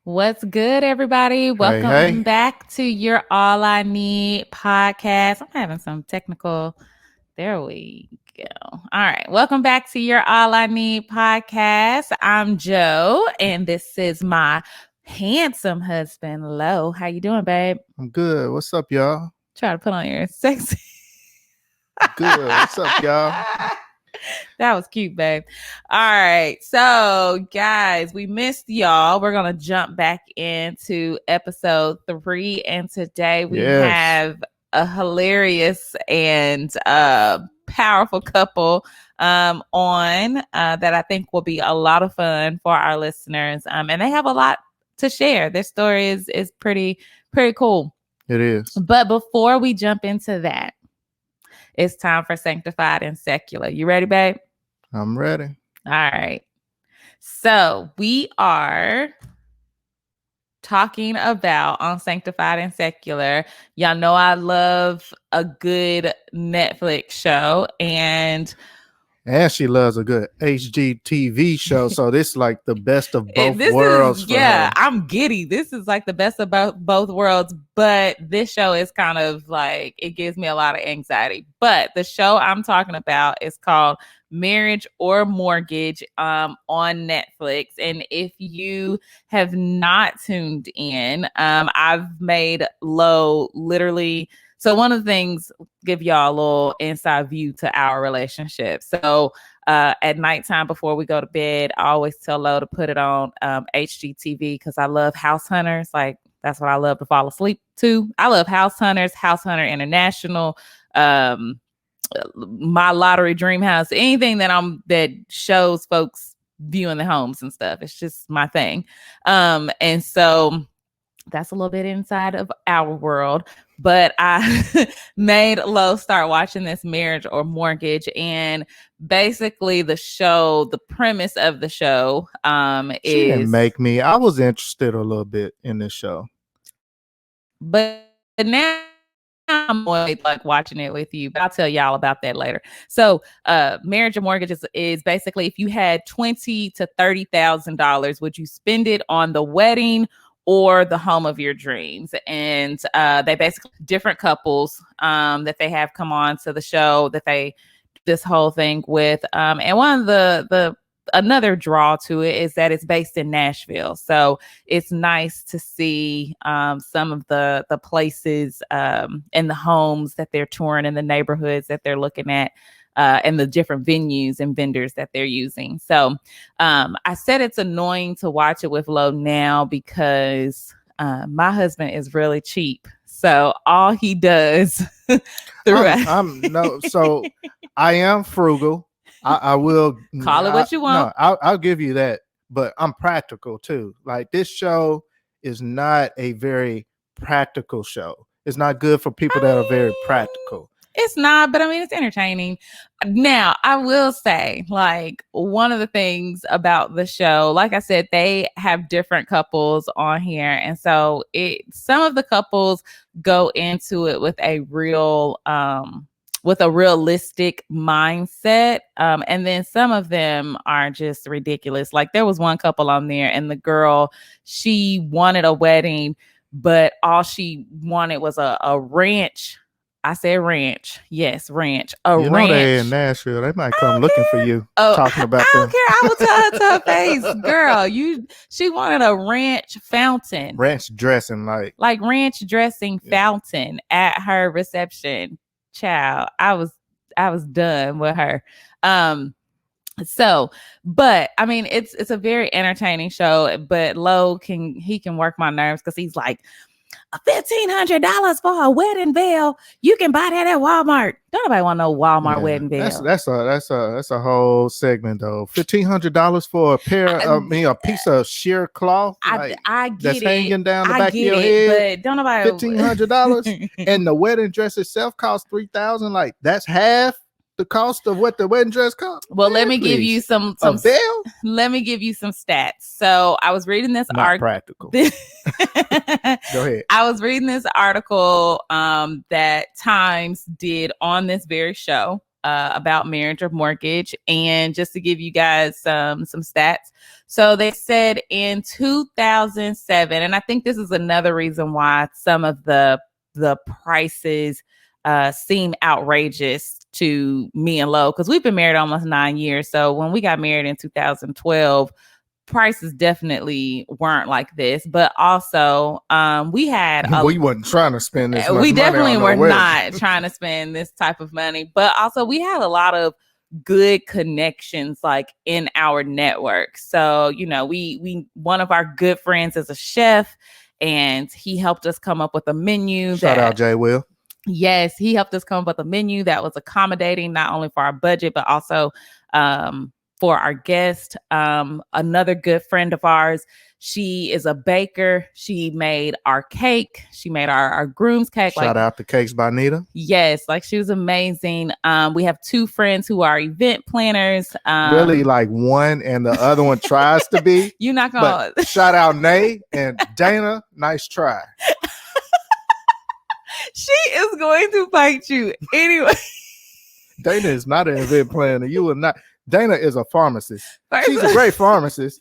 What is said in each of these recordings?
What's good, everybody? Hey, Welcome hey. back to your All I Need podcast. I'm having some technical. There we go. All right. Welcome back to your All I Need podcast. I'm Joe, and this is my handsome husband, Lo. How you doing, babe? I'm good. What's up, y'all? Try to put on your sexy. Good. What's up, y'all? That was cute, babe. All right. So, guys, we missed y'all. We're going to jump back into episode 3. And today we Yes. have a hilarious and powerful couple on that I think will be a lot of fun for our listeners. And they have a lot to share. Their story is pretty cool. It is. But before we jump into that, it's time for Sanctified and Secular. You ready, babe? I'm ready. All right. So we are talking about on Sanctified and Secular. Y'all know I love a good Netflix show, and she loves a good HGTV show. So this is like the best of both worlds for her. I'm giddy. This is like the best of both worlds, but this show is kind of like, it gives me a lot of anxiety. But the show I'm talking about is called Marriage or Mortgage on Netflix. And if you have not tuned in, I've made Lo literally. So one of the things, give y'all a little inside view to our relationship. So at nighttime before we go to bed, I always tell Lo to put it on HGTV because I love House Hunters. Like, that's what I love to fall asleep to. I love House Hunters, House Hunter International, My Lottery Dream House, anything that shows folks viewing the homes and stuff. It's just my thing. And so that's a little bit inside of our world. But I made Lo start watching this Marriage or Mortgage. And basically the premise of the show She didn't make me. I was interested a little bit in this show. But now I'm like watching it with you, but I'll tell y'all about that later. So Marriage or Mortgage is basically, if you had $20,000 to $30,000, would you spend it on the wedding or the home of your dreams? And they basically different couples that they have come on to the show that they do this whole thing with. And one of the another draw to it is that it's based in Nashville. So it's nice to see some of the places and the homes that they're touring and the neighborhoods that they're looking at. And the different venues and vendors that they're using. So I said it's annoying to watch it with Lo now because my husband is really cheap. So all he does So I am frugal. I will call it what you want. No, I'll give you that. But I'm practical too. Like, this show is not a very practical show. It's not good for people that are very practical. It's not, but I mean, it's entertaining. Now, I will say, like, one of the things about the show, like I said, they have different couples on here. And so some of the couples go into it with a realistic mindset. And then some of them are just ridiculous. Like, there was one couple on there, and the girl, she wanted a wedding, but all she wanted was a ranch. I said ranch. Yes, ranch. You know they're in Nashville. They might come looking for you. Talking about I don't care. I will tell her to her face, girl. She wanted a ranch fountain. Ranch dressing, like ranch dressing fountain at her reception. Child, I was done with her. So, but I mean, it's a very entertaining show. But Lo can work my nerves because he's like, $1,500 for a wedding veil. You can buy that at Walmart. Don't nobody want no Walmart wedding veil. That's a whole segment though. $1,500 for a piece of sheer cloth. I get that's it. hanging down the back of your head. But don't nobody $1,500 and the wedding dress itself costs $3,000. Like, that's half the cost of what the wedding dress costs. Well, let me give you some veil. Let me give you some stats. So I was reading this article. Practical. Go ahead. I was reading this article that Times did on this very show. about marriage or mortgage. And just to give you guys some stats. So they said in 2007, and I think this is another reason why some of the prices seem outrageous to me and Lo, because we've been married almost 9 years. So when we got married in 2012, prices definitely weren't like this. But also, we wasn't trying to spend this much we definitely money on were not trying to spend this type of money. But also, we had a lot of good connections like in our network. So, you know, we one of our good friends is a chef, and he helped us come up with a menu. Shout out Jay Will. Yes, he helped us come up with a menu that was accommodating not only for our budget, but also for our guest. Another good friend of ours, she is a baker. She made our cake. She made our groom's cake. Shout out to Cakes by Nita. Yes, like she was amazing. We have two friends who are event planners. Really, like one and the other one tries to be. You're not gonna shout out Nay and Dana. Nice try. She is going to fight you anyway. Dana is not an event planner. You will not. Dana is a pharmacist. She's a great pharmacist.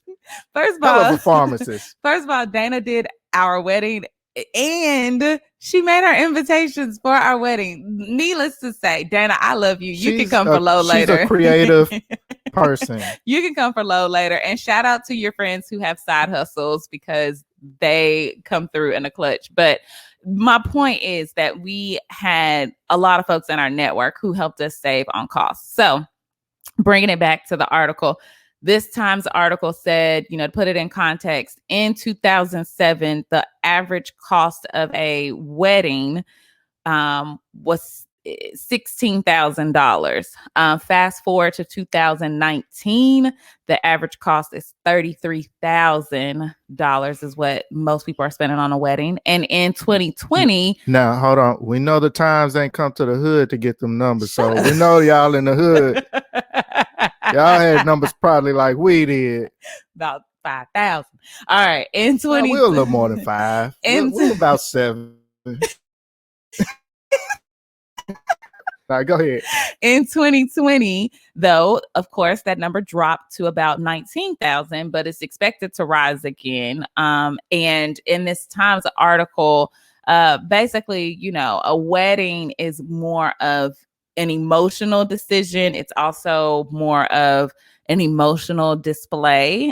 First of all, a pharmacist. First of all, Dana did our wedding, and she made our invitations for our wedding. Needless to say, Dana, I love you. You can come for Lo later. She's a creative person. You can come for Lo later. And shout out to your friends who have side hustles, because they come through in a clutch. But my point is that we had a lot of folks in our network who helped us save on costs. So bringing it back to the article, this Times article said, you know, to put it in context, in 2007, the average cost of a wedding was $16,000. Fast forward to 2019, the average cost is $33,000 is what most people are spending on a wedding. And in 2020, now hold on, we know the Times ain't come to the hood to get them numbers, so we know y'all in the hood. Y'all had numbers probably like we did, about 5,000. All right, in 20, we're a little more than 5. We're about 7. All right, go ahead. In 2020, though, of course, that number dropped to about 19,000, but it's expected to rise again. And in this Times article, basically, you know, a wedding is more of an emotional decision. It's also more of an emotional display,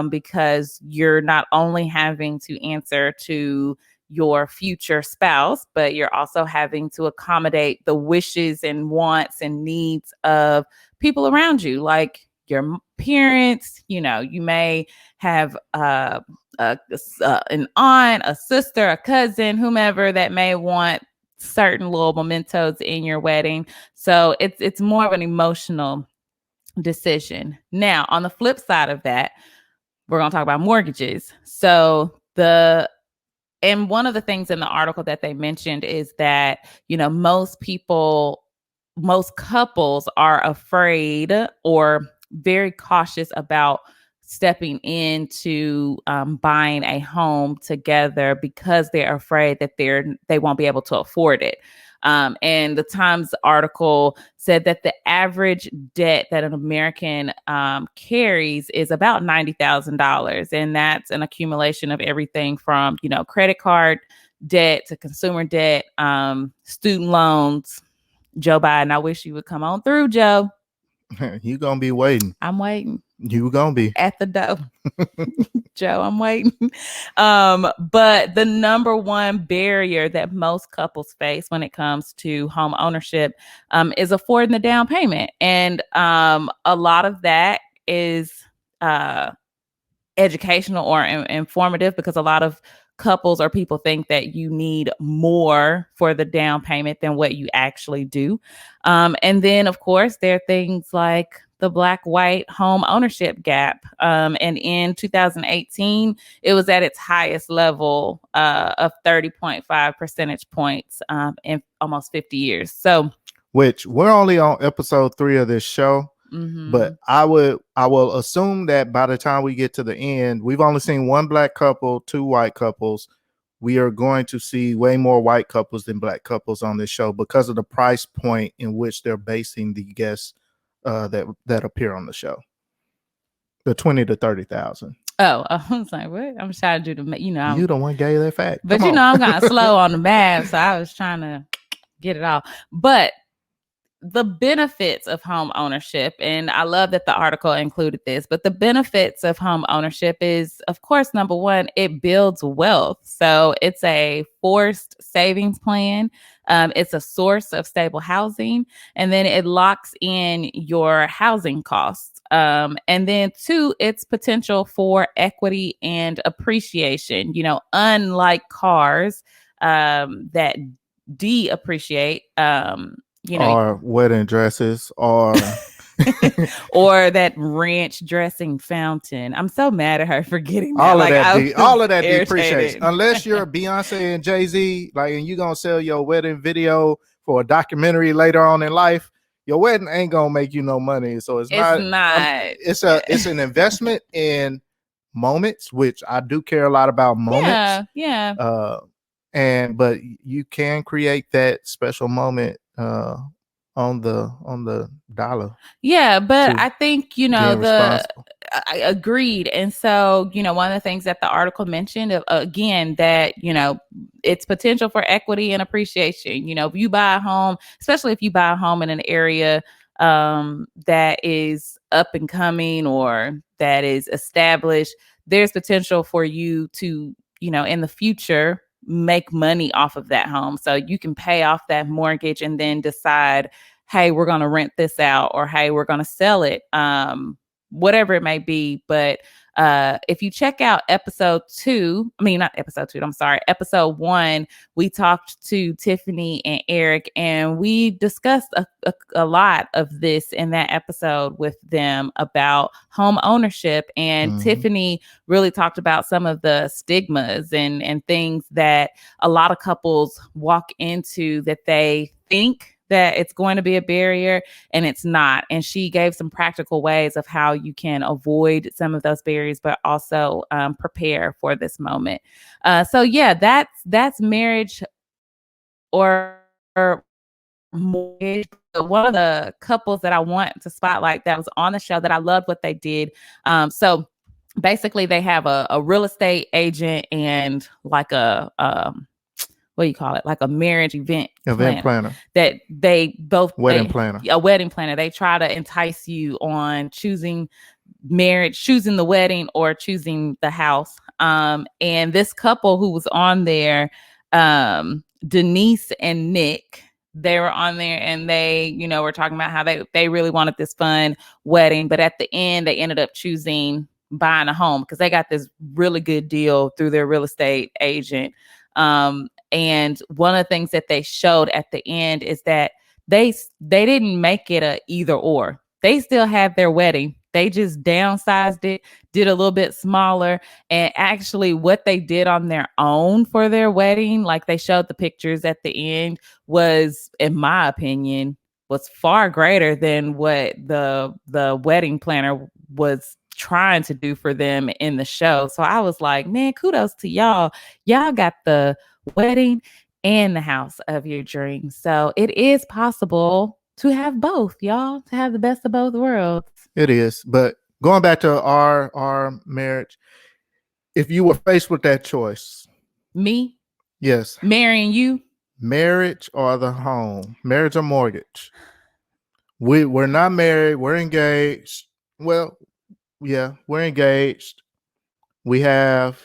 because you're not only having to answer to your future spouse, but you're also having to accommodate the wishes and wants and needs of people around you, like your parents. You know, you may have an aunt, a sister, a cousin, whomever that may want certain little mementos in your wedding. So it's more of an emotional decision. Now, on the flip side of that, we're going to talk about mortgages. So and one of the things in the article that they mentioned is that, you know, most couples are afraid or very cautious about stepping into buying a home together because they're afraid that they won't be able to afford it. And the Times article said that the average debt that an American carries is about $90,000. And that's an accumulation of everything from, you know, credit card debt to consumer debt, student loans. Joe Biden, I wish you would come on through, Joe. You gonna be waiting. I'm waiting. You gonna be at the door. Joe, I'm waiting. But the number one barrier that most couples face when it comes to home ownership is affording the down payment. And a lot of that is educational or informative, because a lot of couples or people think that you need more for the down payment than what you actually do. And then, of course, there are things like the black-white home ownership gap. And in 2018, it was at its highest level of 30.5 percentage points in almost 50 years. So, which we're only on episode 3 of this show. Mm-hmm. But I will assume that by the time we get to the end, we've only seen one black couple, 2 white couples. we are going to see way more white couples than black couples on this show because of the price point in which they're basing the guests that appear on the show. The 20 to 30,000. Oh, I was like, what? I'm trying to do the, You the one gave that fact. But I'm kind of slow on the math, so I was trying to get it all. But the benefits of home ownership, and I love that the article included this, but the benefits of home ownership is, of course, number one, it builds wealth. So it's a forced savings plan. It's a source of stable housing, and then it locks in your housing costs. And then two, it's potential for equity and appreciation. Unlike cars that depreciate, or wedding dresses, or or that ranch dressing fountain. I'm so mad at her for getting that. All of that depreciates. Unless you're Beyonce and Jay-Z, and you're gonna sell your wedding video for a documentary later on in life, your wedding ain't gonna make you no money. So it's not. It's an investment in moments, which I do care a lot about moments. Yeah. But you can create that special moment on the dollar. Yeah, but I think I agreed. And so, one of the things that the article mentioned again, that it's potential for equity and appreciation. If you buy a home, especially if you buy a home in an area that is up and coming or that is established, there's potential for you to in the future make money off of that home. So you can pay off that mortgage and then decide, hey, we're going to rent this out, or hey, we're going to sell it, whatever it may be. But if you check out episode 1, we talked to Tiffany and Eric, and we discussed a lot of this in that episode with them about home ownership. And Tiffany really talked about some of the stigmas and things that a lot of couples walk into that they think that it's going to be a barrier, and it's not. And she gave some practical ways of how you can avoid some of those barriers, but also prepare for this moment. So yeah, that's marriage or mortgage. One of the couples that I want to spotlight that was on the show that I loved what they did. So basically they have a real estate agent and like a what do you call it? Like a marriage event planner. That they both wedding planner. A wedding planner. They try to entice you on choosing marriage, choosing the wedding, or choosing the house. And this couple who was on there, Denise and Nick, they were on there, and they, were talking about how they really wanted this fun wedding, but at the end they ended up choosing buying a home because they got this really good deal through their real estate agent. And one of the things that they showed at the end is that they didn't make it a either or. They still have their wedding. They just downsized it, did a little bit smaller. And actually what they did on their own for their wedding, like they showed the pictures at the end, was, in my opinion, was far greater than what the wedding planner was trying to do for them in the show. So I was like, man, kudos to y'all. Y'all got the wedding and the house of your dreams. So it is possible to have both, y'all, to have the best of both worlds. It is. But going back to our marriage, if you were faced with that choice. Me? Yes. Marrying you? Marriage or the home? Marriage or mortgage? We're not married. We're engaged. Well, yeah, we're engaged. We have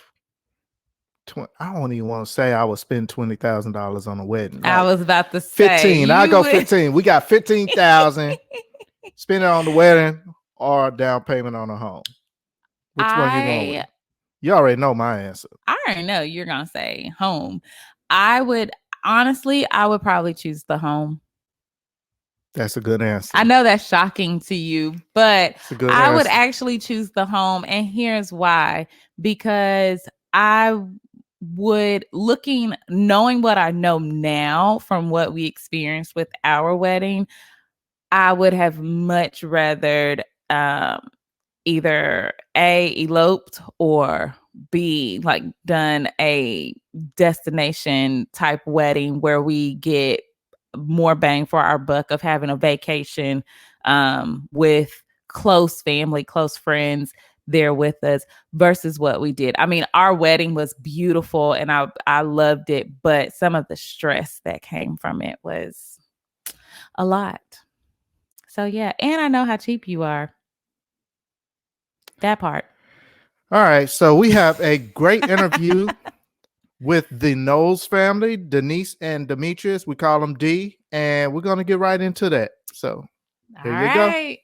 I don't even want to say I would spend $20,000 on a wedding. I was about to say 15. I go 15. We got 15,000. Spend it on the wedding or down payment on a home. Which one you going with? You already know my answer. I already know you're gonna say home. I would probably choose the home. That's a good answer. I know that's shocking to you, but I would actually choose the home. And here's why. Because I would, knowing what I know now from what we experienced with our wedding, I would have much rathered either A, eloped, or B, like done a destination type wedding where we get more bang for our buck of having a vacation with close family, close friends there with us versus what we did. I mean, our wedding was beautiful and I loved it, but some of the stress that came from it was a lot. So yeah, and I know how cheap you are. That part. All right, so we have a great interview with the Knowles family, Denise and Demetrius. We call them D, and we're going to get right into that. So here you go.